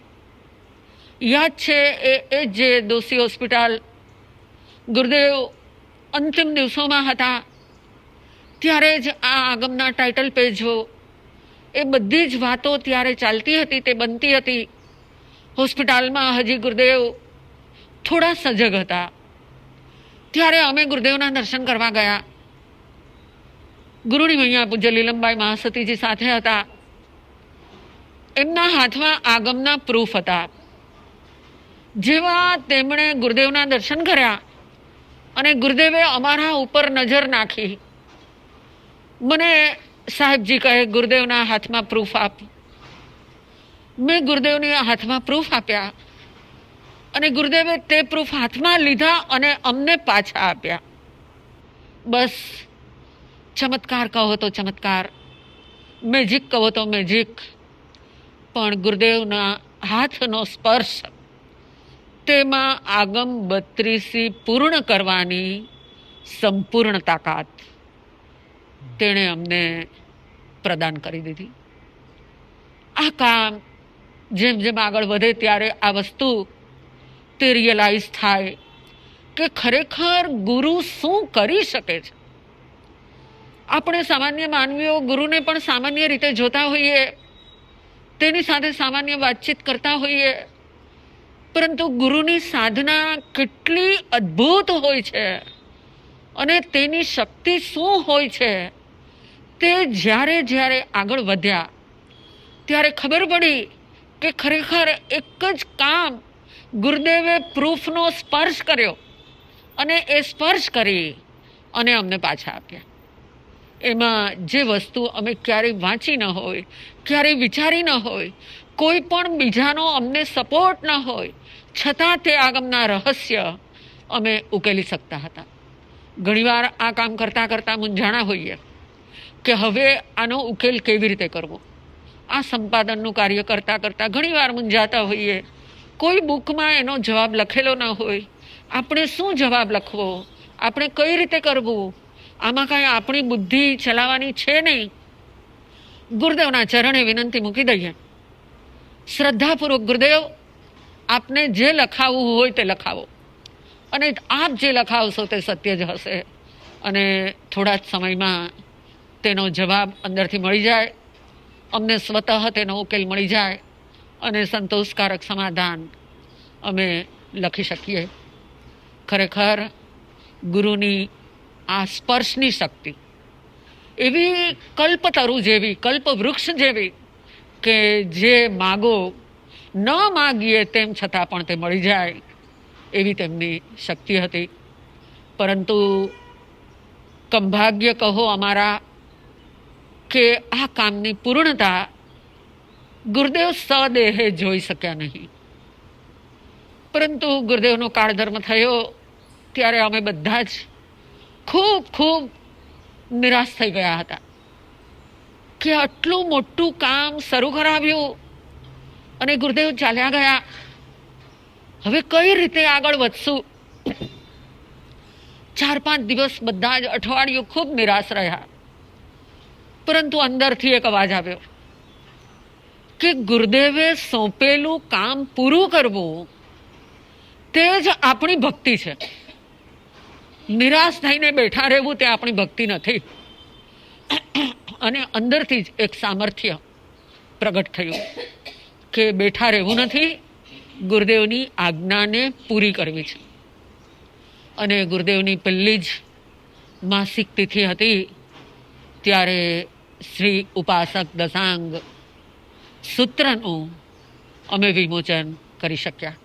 [SPEAKER 3] યાદ છે એ જે દોશી હોસ્પિટલ ગુરુદેવ અંતિમ દિવસોમાં હતા ત્યારે જ આ આગમના ટાઇટલ પેજો એ બધી જ વાતો ત્યારે ચાલતી હતી, તે બનતી હતી. હોસ્પિટલમાં હજી ગુરુદેવ થોડા સજગ હતા. ત્યારે અમે ગુરુદેવના દર્શન કરવા ગયા. ગુરુની મૈયા પૂજ્ય લીલમબાઈ મહાસતીજી સાથે હતા. એમના હાથમાં આગમના પ્રૂફ હતા. જેવા તેમણે ગુરુદેવના દર્શન કર્યા અને ગુરુદેવે અમારા ઉપર નજર નાખી. મને સાહેબજી કહે, ગુરુદેવના હાથમાં પ્રૂફ આપ. મેં ગુરુદેવની હાથમાં પ્રૂફ આપ્યા અને ગુરુદેવે તે પ્રૂફ હાથમાં લીધા અને અમને પાછા આપ્યા. બસ ચમત્કાર કહો તો ચમત્કાર, મેજિક કહો તો મેજિક, પણ ગુરુદેવના હાથનો સ્પર્શ તેમાં આગમ 32 પૂર્ણ કરવાની સંપૂર્ણ તાકાત તેણે અમને પ્રદાન કરી દીધી. આ કામ જેમ જેમ આગળ વધે ત્યારે આ વસ્તુ તે રિયલાઇઝ થાય કે ખરેખર ગુરુ શું કરી શકે છે. આપણે સામાન્ય માનવીઓ ગુરુને પણ સામાન્ય રીતે જોતા હોઈએ, તેની સાથે સામાન્ય વાતચીત કરતા હોઈએ, પરંતુ ગુરુની સાધના કેટલી અદ્ભુત હોય છે અને તેની શક્તિ શું હોય છે તે જ્યારે જ્યારે આગળ વધ્યા ત્યારે ખબર પડી કે ખરેખર એક જ કામ ગુરુદેવે પ્રૂફનો સ્પર્શ કર્યો અને એ સ્પર્શ કરી અને અમને પાછા આપ્યા. એમાં જે વસ્તુ અમે ક્યારેય વાંચી ન હોય, ક્યારેય વિચારી ન હોય, કોઈ પણ બીજાનો અમને સપોર્ટ ન હોય, છતાં તે આગમના રહસ્ય અમે ઉકેલી શકતા હતા. ઘણીવાર આ કામ કરતાં કરતાં મૂંઝાણા હોઈએ કે હવે આનો ઉકેલ કેવી રીતે કરવો. આ સંપાદનનું કાર્ય કરતાં કરતાં ઘણીવાર મૂંઝાતા હોઈએ. કોઈ બુકમાં એનો જવાબ લખેલો ન હોય, આપણે શું જવાબ લખવો, આપણે કઈ રીતે કરવું, આમાં કાંઈ આપણી બુદ્ધિ ચલાવવાની છે નહીં. ગુરુદેવના ચરણે વિનંતી મૂકી દઈએ, શ્રદ્ધાપૂર્વક ગુરુદેવ આપને જે લખાવવું હોય તે લખાવો અને આપ જે લખાવશો તે સત્ય જ હશે. અને થોડા જ સમયમાં તેનો જવાબ અંદરથી મળી જાય, અમને સ્વતઃ તેનો ઉકેલ મળી જાય અને સંતોષકારક સમાધાન અમે લખી શકીએ. ખરેખર ગુરુની આ સ્પર્શની શક્તિ એવી કલ્પતરુ જેવી, કલ્પવૃક્ષ જેવી કે જે માગો ન માગીએ તેમ છતાં પણ તે મળી જાય એવી તેમની શક્તિ હતી. પરંતુ કંભાગ્ય કહો અમારા કે આ કામની પૂર્ણતા ગુરુદેવ સદેહે જોઈ શક્યા નહીં. પરંતુ ગુરુદેવનો કાળધર્મ થયો ત્યારે અમે બધા જ ખૂબ ખૂબ નિરાશ થઈ ગયા હતા કે આટલું મોટું કામ શરૂ કરાવ્યું અને ગુરુદેવ ચાલ્યા ગયા. હવે કઈ રીતે આગળ વધશું? 4-5 દિવસ બધા જ અઠવાડિયું ખૂબ નિરાશ રહ્યા. પરંતુ અંદરથી એક અવાજ આવ્યો કે ગુરુદેવે સોંપેલું કામ પૂરું કરવું તે જ આપણી ભક્તિ છે. નિરાશ થઈને બેઠા રહેવું તે આપણી ભક્તિ નથી. અને અંદરથી જ એક સામર્થ્ય પ્રગટ થયું કે બેઠા રહેવું નથી, ગુરુદેવની આજ્ઞાને પૂરી કરવી છે. અને ગુરુદેવની પહેલી જ માસિક તિથિ હતી ત્યારે શ્રી ઉપાસક દશાંગ સૂત્રનું અમે વિમોચન કરી શક્યા.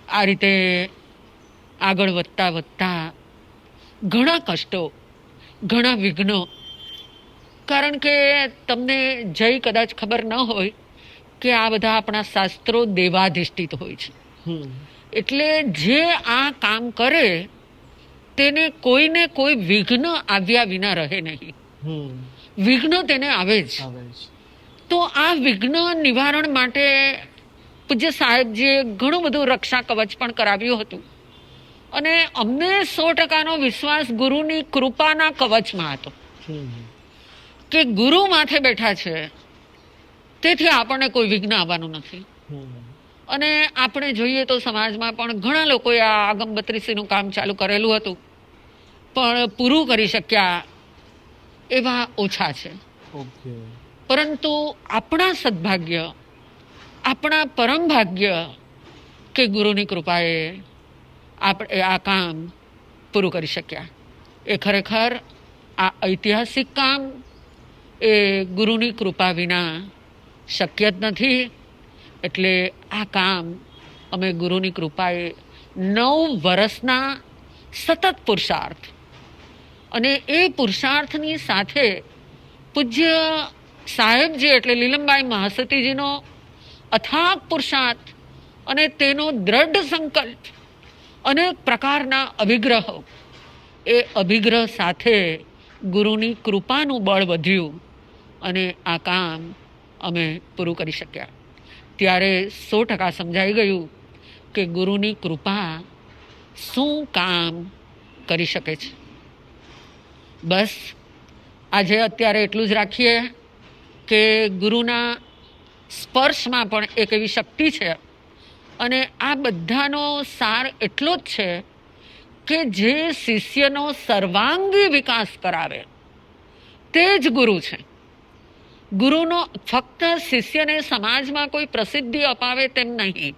[SPEAKER 3] આ રીતે આગળ વધતા વધતા ઘણા કષ્ટો, ઘણા વિઘ્નો, કારણ કે તમને જય કદાચ ખબર ન હોય કે આ બધા આપણા શાસ્ત્રો દેવાધિષ્ઠિત હોય છે. એટલે જે આ કામ કરે તેને કોઈને કોઈ વિઘ્ન આવ્યા વિના રહે નહીં. વિઘ્ન તેને આવે જ.
[SPEAKER 2] આવે છે.
[SPEAKER 3] તો આ વિઘ્ન નિવારણ માટે પૂજ્ય સાહેબજીએ ઘણું બધું રક્ષા કવચ પણ કરાવ્યું હતું અને અમને 100% વિશ્વાસ ગુરુની કૃપાના કવચમાં હતો કે ગુરુ માથે બેઠા છે, તેથી આપણને કોઈ વિઘ્ન આવવાનું નથી. અને આપણે જોઈએ તો સમાજમાં પણ ઘણા લોકોએ આ આગમ 32નું કામ ચાલુ કરેલું હતું, પણ પૂરું કરી શક્યા એવા ઓછા છે.
[SPEAKER 2] ઓકે.
[SPEAKER 3] પરંતુ આપણા સદભાગ્ય, આપણા પરમ ભાગ્ય કે ગુરુની કૃપાએ આપણે આ કામ પૂરું કરી શક્યા. એ ખરેખર આ ઐતિહાસિક કામ એ ગુરુની કૃપા વિના શક્ય જ નથી. એટલે આ કામ અમે ગુરુની કૃપાએ 9 વર્ષના સતત પુરુષાર્થ, અને એ પુરુષાર્થની સાથે પૂજ્ય સાહેબજી એટલે લીલમબાઈ મહાસતીજીનો અથાગ પુરુષાર્થ અને તેનો દ્રઢ સંકલ્પ, અનેક પ્રકારના અભિગ્રહો, એ અભિગ્રહ સાથે ગુરુની કૃપાનું બળ વધ્યું અને આ કામ અમે પૂરું કરી શક્યા. ત્યારે 100% સમજાઈ ગયું કે ગુરુની કૃપા શું કામ કરી શકે છે. બસ આજે અત્યારે એટલું જ રાખીએ કે ગુરુના સ્પર્શમાં પણ એક એવી શક્તિ છે, અને આ બધાનો સાર એટલો જ છે કે જે શિષ્યનો સર્વાંગી વિકાસ કરાવે તે જ ગુરુ છે. ગુરુનો ફક્ત શિષ્યને સમાજમાં કોઈ પ્રસિદ્ધિ અપાવે તેમ નહીં,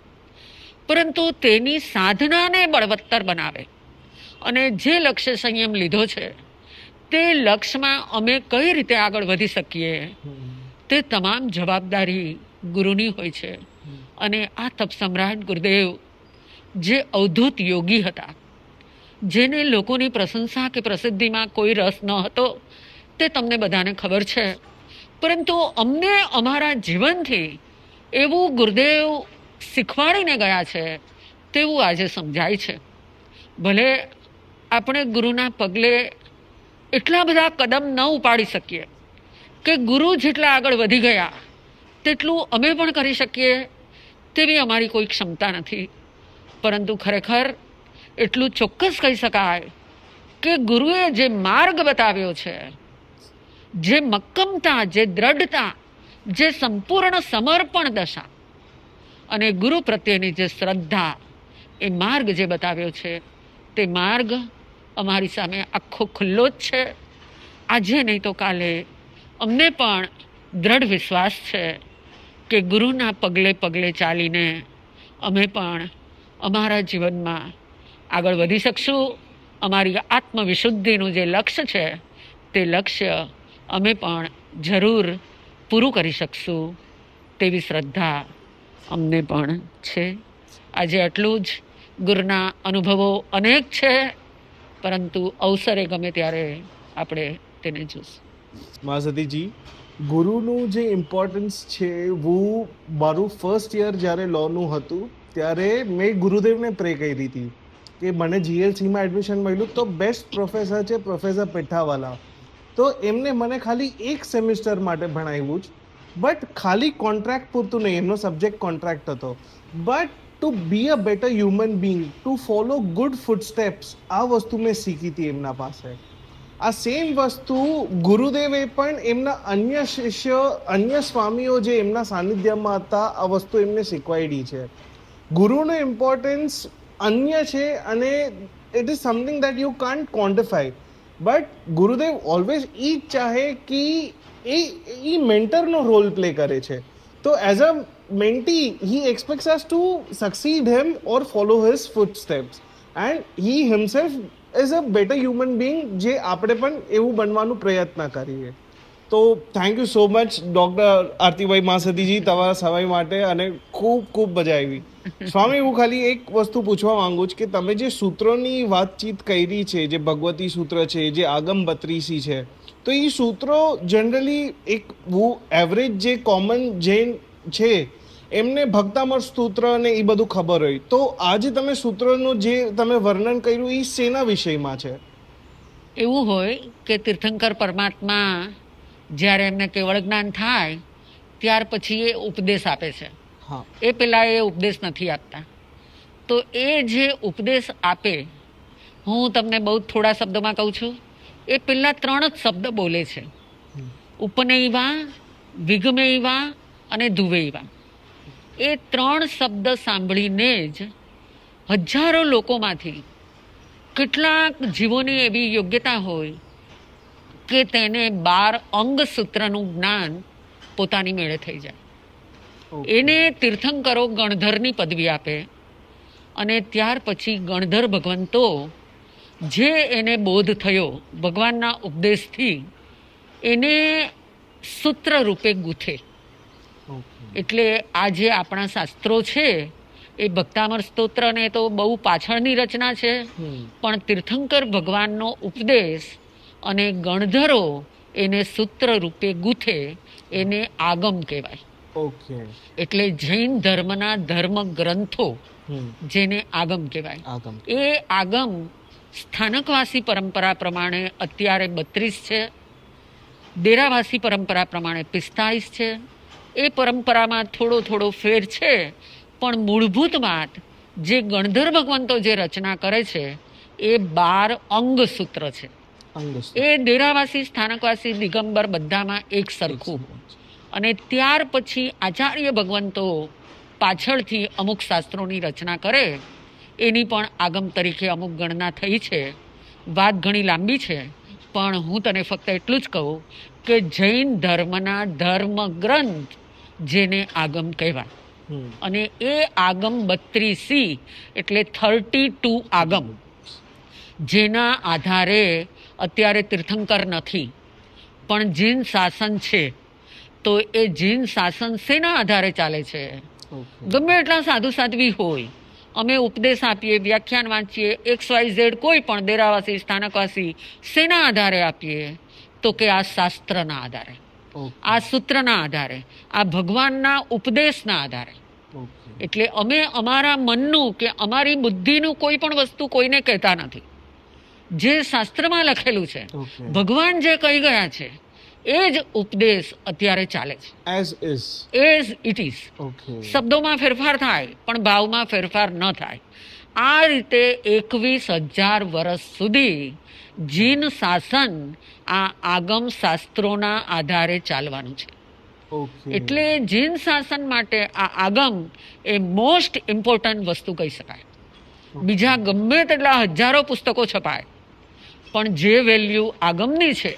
[SPEAKER 3] પરંતુ તેની સાધનાને બળવત્તર બનાવે. અને જે લક્ષ્ય સંયમ લીધો છે તે લક્ષ્યમાં અમે કઈ રીતે આગળ વધી શકીએ તે તમામ જવાબદારી ગુરુની હોય છે. અને આ તપ સમ્રાટ ગુરુદેવ જે અવધૂત યોગી હતા, જેને લોકોની પ્રશંસા કે પ્રસિદ્ધિમાં કોઈ રસ ન હતો, તે તમને બધાને ખબર છે. પરંતુ અમને અમારા જીવનથી એવું ગુરુદેવ શીખવાડીને ગયા છે તેવું આજે સમજાય છે. ભલે આપણે ગુરુના પગલે એટલા બધા કદમ ન ઉપાડી શકીએ કે ગુરુ જેટલા આગળ વધી ગયા તેટલું અમે પણ કરી શકીએ તેવી અમારી કોઈ ક્ષમતા નથી. પરંતુ ખરેખર એટલું ચોક્કસ કહી શકાય કે ગુરુએ જે માર્ગ બતાવ્યો છે, જે મક્કમતા, જે દ્રઢતા, જે સંપૂર્ણ સમર્પણ દશા અને ગુરુ પ્રત્યેની જે શ્રદ્ધા, એ માર્ગ જે બતાવ્યો છે તે માર્ગ અમારી સામે આખો ખુલ્લો જ છે. આજે નહીં તો કાલે અમને પણ દ્રઢ વિશ્વાસ છે કે ગુરુના પગલે પગલે ચાલીને અમે પણ અમારા જીવનમાં આગળ વધી શકશું. અમારી આત્મવિશુદ્ધિનું જે લક્ષ્ય છે તે લક્ષ્ય અમે પણ જરૂર પૂરું કરી શકશું તેવી શ્રદ્ધા અમને પણ છે. આજે આટલું જ. ગુરુના અનુભવો અનેક છે, પરંતુ અવસરે ગમે ત્યારે આપણે તેને જોઈશું.
[SPEAKER 2] महासती जी, ગુરુનું જે ઇમ્પોર્ટન્સ છે वो મારું ફર્સ્ટ યર જ્યારે લોનું હતું ત્યારે મેં ગુરુદેવને પ્રે કરી હતી કે મને જીએલસીમાં એડમિશન મળ્યું તો બેસ્ટ પ્રોફેસર છે પ્રોફેસર પેઠાવાલા. તો એમને મને ખાલી એક સેમિસ્ટર માટે ભણાવ્યું જ, બટ ખાલી કોન્ટ્રાક્ટ પૂરતું નહીં, એમનો સબ્જેક્ટ કોન્ટ્રાક્ટ હતો. But to be a better human being, to follow good footsteps, આ વસ્તુ મેં શીખી હતી એમના પાસે. આ સેમ વસ્તુ ગુરુદેવે પણ એમના અન્ય શિષ્ય, અન્ય સ્વામીઓ જે એમના સાનિધ્યમાં હતા, આ વસ્તુ એમને શીખવાડી છે. ગુરુનું ઇમ્પોર્ટન્સ અન્ય છે અને it is something that you can't quantify. But Gurudev always એ જ ચાહે કે એ મેન્ટરનો રોલ પ્લે કરે છે. તો as a mentee, he expects us to succeed him or follow his footsteps. And he himself is a better human being જે આપણે પણ એવું બનવાનું પ્રયત્ન કરીએ. તો thank you so much doctor Aartibhai Mahasatiji તમારા સમય માટે, અને ખૂબ ખૂબ મજા આવી. સ્વામી, હું ખાલી એક વસ્તુ પૂછવા માંગુ છું કે તમે જે સૂત્રોની વાતચીત કરી છે, જે ભગવતી સૂત્ર છે, જે આગમ 32 છે, તો એ સૂત્રો જનરલી એક એવરેજ જે કોમન જૈન છે એમને ભક્તામર સૂત્ર અને એ બધું ખબર હોય, તો આજે તમે સૂત્રનું જે તમે વર્ણન કર્યું એ શેના વિષયમાં છે?
[SPEAKER 3] એવું હોય કે તીર્થંકર પરમાત્મા જ્યારે એમને કેવળ જ્ઞાન થાય ત્યાર પછી એ ઉપદેશ આપે છે.
[SPEAKER 2] હા.
[SPEAKER 3] એ પહેલાં એ ઉપદેશ નથી આપતા. તો એ જે ઉપદેશ આપે, હું તમને બહુ થોડા શબ્દોમાં કહું છું. એ પહેલાં 3 જ શબ્દ બોલે છે: ઉપનયવા, વિગમયવા અને ધુવૈવા. એ 3 શબ્દ સાંભળીને જ હજારો લોકોમાંથી કેટલાક જીવોની એવી યોગ્યતા હોય કે તેને 12 અંગસૂત્રનું જ્ઞાન પોતાની મેળે થઈ જાય. એને તીર્થંકરો ગણધરની પદવી આપે અને ત્યાર પછી ગણધર ભગવંતો જે એને બોધ થયો ભગવાનના ઉપદેશથી, એને સૂત્ર રૂપે ગૂંથે. એટલે આ જે આપણા શાસ્ત્રો છે એ ભક્તામર સ્તોત્ર ને તો બહુ પાછળની રચના છે, પણ તીર્થંકર ભગવાનનો ઉપદેશ અને ગણધરો એને સૂત્ર રૂપે ગૂંથે, એને આગમ કહેવાય.
[SPEAKER 2] ઓકે.
[SPEAKER 3] એટલે જૈન ધર્મના ધર્મ ગ્રંથો જેને આગમ કહેવાય. એ આગમ સ્થાનકવાસી પરંપરા પ્રમાણે અત્યારે 32 છે, ડેરાવાસી પરંપરા પ્રમાણે 45 છે. એ પરંપરામાં થોડો ફેર છે, પણ મૂળભૂત વાત જે ગણધર ભગવંતો જે રચના કરે છે એ 12 અંગસૂત્ર છે. એ ડેરાવાસી, સ્થાનકવાસી, દિગંબર બધામાં એક સરખું. અને ત્યાર પછી આચાર્ય ભગવંતો પાછળથી અમુક શાસ્ત્રોની રચના કરે, એની પણ આગમ તરીકે અમુક ગણના થઈ છે. વાત ઘણી લાંબી છે, પણ હું તને ફક્ત એટલું જ કહું કે જૈન ધર્મના ધર્મ ગ્રંથ જેને આગમ કહેવાય. અને એ આગમ 32 એટલે 32 આગમ, જેના આધારે અત્યારે તીર્થંકર નથી પણ જીન શાસન છે. તો એ જીન શાસન શેના આધારે ચાલે છે? ગમે એટલા સાધુ સાધ્વી હોય, અમે ઉપદેશ આપીએ, વ્યાખ્યાન વાંચીએ, XYZ કોઈ પણ ડેરાવાસી, સ્થાનકવાસી, શેના આધારે આપીએ? તો કે આ શાસ્ત્રના આધારે, આ સૂત્રના આધારે, આ ભગવાનના ઉપદેશના આધારે. એટલે અમે અમારા મનનું કે અમારી બુદ્ધિનું કોઈ પણ વસ્તુ કોઈને કહેતા નથી. જે શાસ્ત્રમાં લખેલું છે, ભગવાન જે કહી ગયા છે, એ જ ઉપદેશ અત્યારે ચાલે છે. As it is. શબ્દોમાં ફેરફાર થાય પણ ભાવમાં ફેરફાર ન થાય. આ રીતે 21,000 વર્ષ સુધી જીન શાસન આ આગમ શાસ્ત્રોના આધારે ચાલવાનું છે. એટલે જીન શાસન માટે આ આગમ એ મોસ્ટ ઇમ્પોર્ટન્ટ વસ્તુ કહી શકાય. બીજા ગમે તેટલા હજારો પુસ્તકો છપાય, પણ જે વેલ્યુ આગમની છે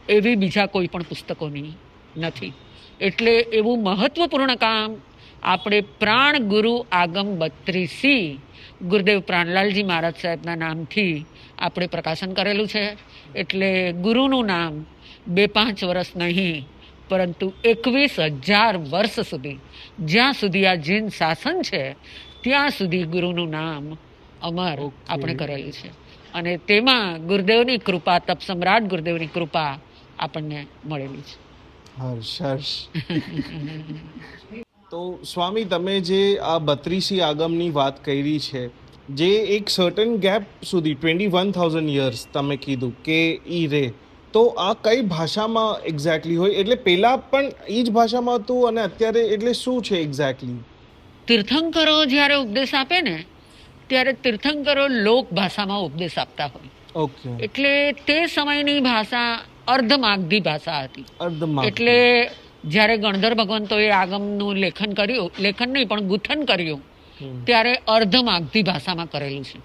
[SPEAKER 3] એવી બીજા કોઈ પણ પુસ્તકોની નથી. એટલે એવું મહત્વપૂર્ણ કામ આપણે પ્રાણ ગુરુ આગમ 32 ગુરુદેવ પ્રાણલાલજી મહારાજ સાહેબના નામથી આપણે પ્રકાશન કરેલું છે. એટલે ગુરુનું નામ 2-5 વર્ષ નહીં, પરંતુ 21,000 વર્ષ સુધી, જ્યાં સુધી આ જીન શાસન છે ત્યાં સુધી ગુરુનું નામ અમર આપણે કરેલું છે. અને તેમાં ગુરુદેવની કૃપા, તપ સમ્રાટ ગુરુદેવની કૃપા આપણને મળેલી છે.
[SPEAKER 2] હર્ષ. તો સ્વામી, તમે જે આ 32 આગમની વાત કરી છે, જે એક સર્ટન ગેપ સુધી 21,000 યર્સ તમે કીધું કે ઈ રે, તો આ કઈ ભાષામાં એક્ઝેક્ટલી હોય? એટલે પહેલા પણ એ જ ભાષામાં હતું અને અત્યારે એટલે શું છે એક્ઝેક્ટલી?
[SPEAKER 3] તીર્થંકરો જ્યારે ઉપદેશ આપે ને, ત્યારે તીર્થંકરો લોક ભાષામાં ઉપદેશ આપતા હોય.
[SPEAKER 2] ઓકે.
[SPEAKER 3] એટલે તે સમયની ભાષા અર્ધમાગધી ભાષા હતી. એટલે જ્યારે ગણધર ભગવંતોએ આગમનું લેખન કર્યું, લેખન નહીં પણ ગુથન કર્યું, ત્યારે અર્ધમાગધી ભાષામાં કરેલું છે.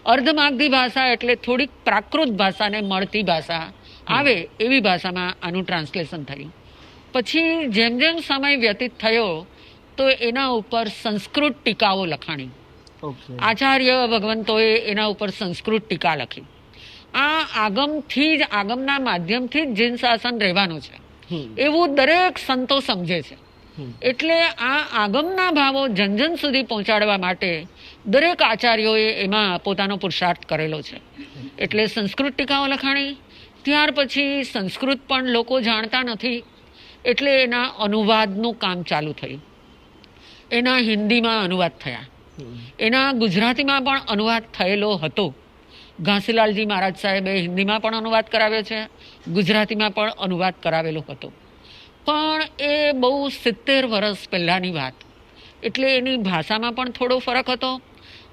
[SPEAKER 3] અર્ધમાગધી ભાષા એટલે થોડીક પ્રાકૃત ભાષાને મળતી ભાષા આવે એવી ભાષામાં આનું ટ્રાન્સલેશન થયું. પછી જેમ જેમ સમય વ્યતીત થયો તો એના ઉપર સંસ્કૃત ટીકાઓ લખાણી. આચાર્ય ભગવંતોએ એના ઉપર સંસ્કૃત ટીકા લખી. આ આગમથી જ, આગમના માધ્યમથી જ જીન શાસન રહેવાનું છે એવું દરેક સંતો સમજે છે. એટલે આ આગમના ભાવો જન સુધી પહોંચાડવા માટે દરેક આચાર્યોએ એમાં પોતાનો પુરુષાર્થ કરેલો છે. એટલે સંસ્કૃત ટીકાઓ લખાણી. ત્યાર પછી સંસ્કૃત પણ લોકો જાણતા નથી, એટલે એના અનુવાદનું કામ ચાલુ થયું. એના હિન્દીમાં અનુવાદ થયા, એના ગુજરાતીમાં પણ અનુવાદ થયેલો હતો. ઘાસીલાલજી મહારાજ સાહેબે હિન્દીમાં પણ અનુવાદ કરાવ્યો છે, ગુજરાતીમાં પણ અનુવાદ કરાવેલો હતો. પણ એ બહુ 70 વર્ષ પહેલાંની વાત, એટલે એની ભાષામાં પણ થોડો ફરક હતો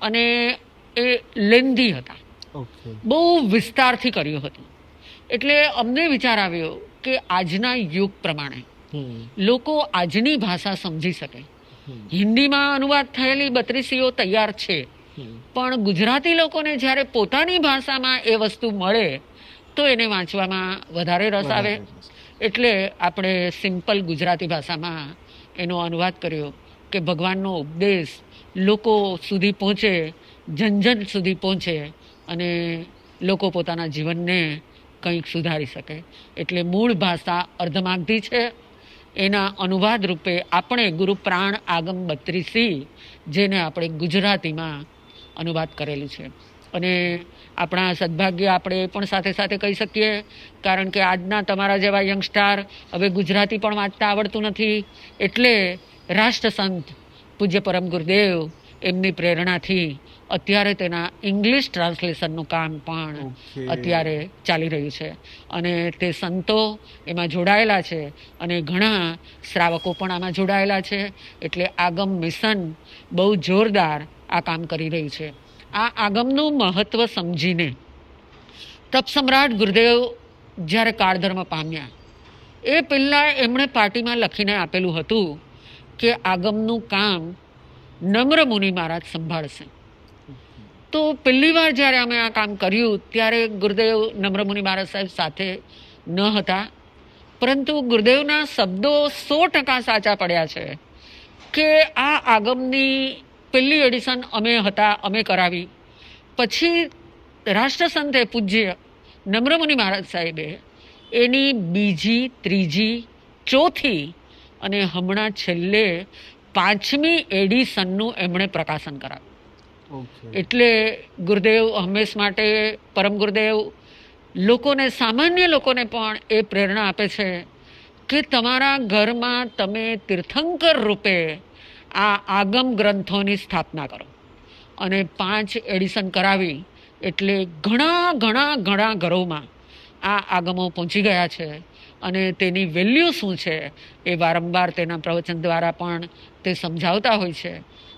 [SPEAKER 3] અને એ લેન્ધી હતા,
[SPEAKER 2] ઓકે.
[SPEAKER 3] બહુ વિસ્તારથી કર્યું હતું. એટલે અમને વિચાર આવ્યો કે આજના યુગ પ્રમાણે લોકો આજની ભાષા સમજી શકે. હિન્દીમાં અનુવાદ થયેલી 32 તૈયાર છે, પણ ગુજરાતી લોકોને જ્યારે પોતાની ભાષામાં એ વસ્તુ મળે તો એને વાંચવામાં વધારે રસ આવે. એટલે આપણે સિમ્પલ ગુજરાતી ભાષામાં એનો અનુવાદ કર્યો કે ભગવાનનો ઉપદેશ લોકો સુધી પહોંચે, જન સુધી પહોંચે અને લોકો પોતાના જીવનને કંઈક સુધારી શકે. એટલે મૂળ ભાષા અર્ધમાગધી છે. એના અનુવાદ રૂપે આપણે ગુરુ પ્રાણ આગમ 32 જેને આપણે ગુજરાતીમાં અનુવાદ કરેલું છે. અને આપણા સદભાગ્ય આપણે પણ સાથે સાથે કહી શકીએ, કારણ કે આજના તમારા જેવા યંગસ્ટાર હવે ગુજરાતી પણ વાંચતા આવડતું નથી. એટલે રાષ્ટ્રસંત પૂજ્ય પરમ ગુરુદેવ એમની પ્રેરણાથી અત્યારે તેના ઇંગ્લિશ ટ્રાન્સલેશનનું કામ પણ અત્યારે ચાલી રહ્યું છે અને તે સંતો એમાં જોડાયેલા છે અને ઘણા શ્રાવકો પણ આમાં જોડાયેલા છે. એટલે આગમ મિશન બહુ જોરદાર આ કામ કરી રહ્યું છે. આ આગમનું મહત્વ સમજીને તપ સમ્રાટ ગુરુદેવ જ્યારે કાળધર્મ પામ્યા એ પહેલાં એમણે પાર્ટીમાં લખીને આપેલું હતું કે આગમનું કામ નમ્ર મુનિ મહારાજ સંભાળશે. તો પહેલી વાર જ્યારે અમે આ કામ કર્યું ત્યારે ગુરુદેવ નમ્ર મુનિ મહારાજ સાહેબ સાથે ન હતા, પરંતુ ગુરુદેવના શબ્દો 100% સાચા પડ્યા છે કે આ આગમની પહેલી એડિશન અમે કરાવી. પછી રાષ્ટ્રસંતે પૂજ્ય નમ્ર મુનિ મહારાજ સાહેબે એની બીજી, ત્રીજી, ચોથી અને હમણાં છેલ્લે 5મી એડિશનનું એમણે પ્રકાશન કરાવ્યું. એટલે ગુરુદેવ હંમેશ માટે, પરમ ગુરુદેવ લોકોને, સામાન્ય લોકોને પણ એ પ્રેરણા આપે છે કે તમારા ઘરમાં તમે તીર્થંકર રૂપે આ આગમ ગ્રંથોની સ્થાપના કરો. અને 5 એડિશન કરાવી એટલે ઘણા ઘરોમાં આ આગમો પહોંચી ગયા છે અને તેની વેલ્યુ શું છે એ વારંવાર તેના પ્રવચન દ્વારા પણ તે સમજાવતા હોય છે.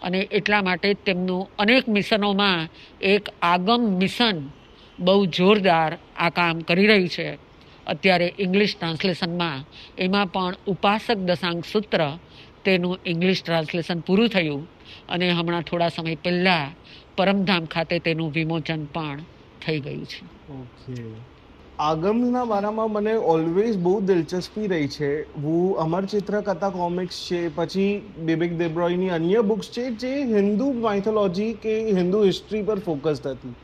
[SPEAKER 3] અને એટલા માટે તેમનું અનેક મિશનોમાં એક આગમ મિશન બહુ જોરદાર આ કામ કરી રહ્યું છે. અત્યારે ઇંગ્લિશ ટ્રાન્સલેશનમાં એમાં પણ ઉપાસક દશાંગ સૂત્ર તેનું ઇંગ્લિશ ટ્રાન્સલેશન પૂરું થયું અને હમણાં થોડા સમય પહેલાં પરમધામ ખાતે તેનું વિમોચન પણ થઈ ગયું છે.
[SPEAKER 2] ઓકે. આગમના બારામાં મને ઓલવેઝ બહુ દિલચસ્પી રહી છે. હું અમર ચિત્રકથા કોમિક્સ છે, પછી બિબેક દેબ્રોયની અન્ય બુક્સ છે જે હિન્દુ માઇથોલોજી કે હિન્દુ હિસ્ટ્રી પર ફોકસ્ડ હતી.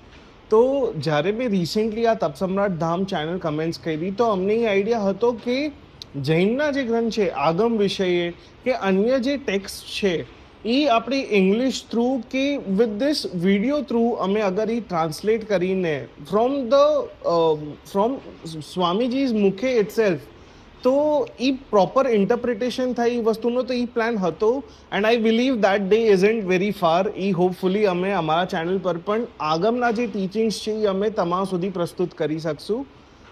[SPEAKER 2] તો જ્યારે મેં રિસેન્ટલી આ તપ સમ્રાટ ધામ ચેનલ કમેન્ટ્સ કરી તો અમને એ આઈડિયા હતો કે જૈનના જે ગ્રંથ છે આગમ વિષયે કે અન્ય જે ટેક્સ્ટ છે એ આપણી ઇંગ્લિશ થ્રુ કે વિથ ધીસ વિડીયો થ્રુ અમે અગર એ ટ્રાન્સલેટ કરીને ફ્રોમ સ્વામીજીઝ મુખે ઇટસેલ્ફ તો એ પ્રોપર ઇન્ટરપ્રિટેશન થાય એ વસ્તુનો તો એ પ્લાન હતો. And I believe that day isn't very far. A hopefully અમે અમારા ચેનલ પર પણ આગમના જે ટીચિંગ્સ છે એ અમે તમારા સુધી પ્રસ્તુત કરી શકશું.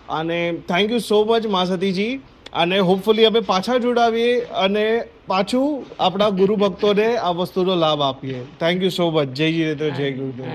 [SPEAKER 2] અને થેન્ક યુ સો મચ માસતીજી. અને હોપફુલી અમે પાછા જોડાવીએ અને પાછું આપણા ગુરુ ભક્તોને આ વસ્તુનો લાભ આપીએ. Thank you so much. જય જીનેન્દ્ર, જય ગુરુદેવ.